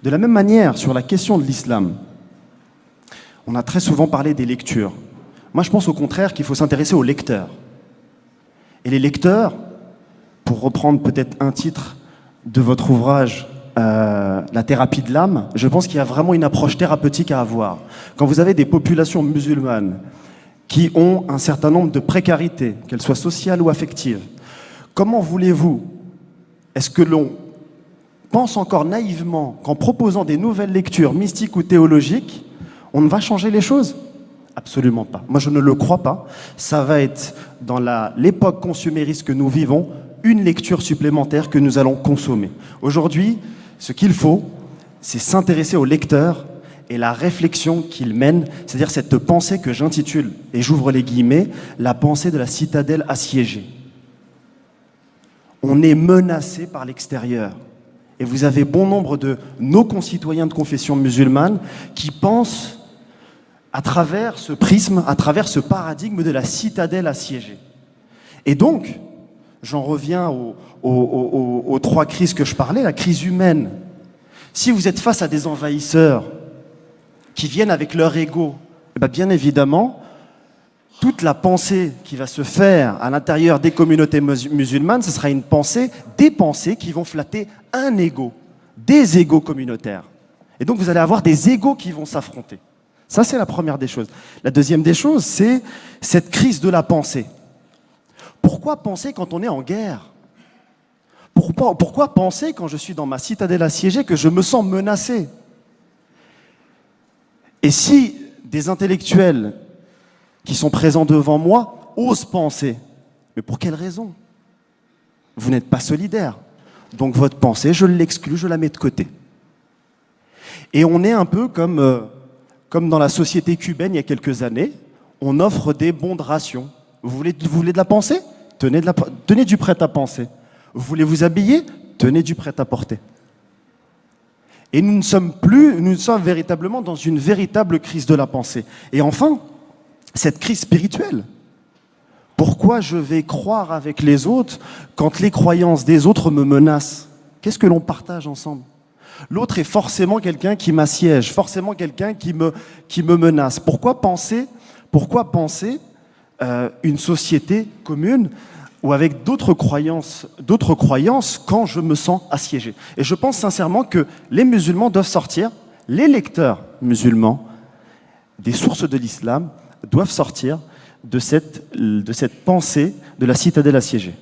De la même manière, sur la question de l'islam, on a très souvent parlé des lectures. Moi, je pense au contraire qu'il faut s'intéresser aux lecteurs. Et les lecteurs, pour reprendre peut-être un titre de votre ouvrage, La thérapie de l'âme, je pense qu'il y a vraiment une approche thérapeutique à avoir. Quand vous avez des populations musulmanes qui ont un certain nombre de précarités, qu'elles soient sociales ou affectives, comment voulez-vous, est-ce que l'on pense encore naïvement qu'en proposant des nouvelles lectures mystiques ou théologiques, on ne va changer les choses? Absolument pas. Moi, je ne le crois pas. Ça va être, dans l'époque consumériste que nous vivons, une lecture supplémentaire que nous allons consommer. Aujourd'hui, ce qu'il faut, c'est s'intéresser au lecteur et la réflexion qu'il mène, c'est-à-dire cette pensée que j'intitule, et j'ouvre les guillemets, la pensée de la citadelle assiégée. On est menacé par l'extérieur. Et vous avez bon nombre de nos concitoyens de confession musulmane qui pensent à travers ce prisme, à travers ce paradigme de la citadelle assiégée. Et donc, j'en reviens aux trois crises que je parlais, la crise humaine. Si vous êtes face à des envahisseurs qui viennent avec leur ego, bien évidemment, toute la pensée qui va se faire à l'intérieur des communautés musulmanes, ce sera des pensées qui vont flatter un ego, des égos communautaires. Et donc vous allez avoir des égos qui vont s'affronter. Ça, c'est la première des choses. La deuxième des choses, c'est cette crise de la pensée. Pourquoi penser quand on est en guerre? Pourquoi penser quand je suis dans ma citadelle assiégée que je me sens menacé? Et si des intellectuels qui sont présents devant moi osent penser, mais pour quelle raison? Vous n'êtes pas solidaire. Donc votre pensée, je l'exclus, je la mets de côté. Et on est un peu comme dans la société cubaine il y a quelques années, on offre des bons de ration. Vous voulez de la pensée? Tenez du prêt-à-penser. Vous voulez vous habiller? Tenez du prêt-à-porter. Et nous sommes véritablement dans une véritable crise de la pensée. Et enfin, cette crise spirituelle. Pourquoi je vais croire avec les autres quand les croyances des autres me menacent? Qu'est-ce que l'on partage ensemble? L'autre est forcément quelqu'un qui m'assiège, forcément quelqu'un qui me menace. Pourquoi penser une société commune ou avec d'autres croyances quand je me sens assiégé? Et je pense sincèrement que les musulmans doivent sortir, les lecteurs musulmans des sources de l'islam doivent sortir de cette pensée de la citadelle assiégée.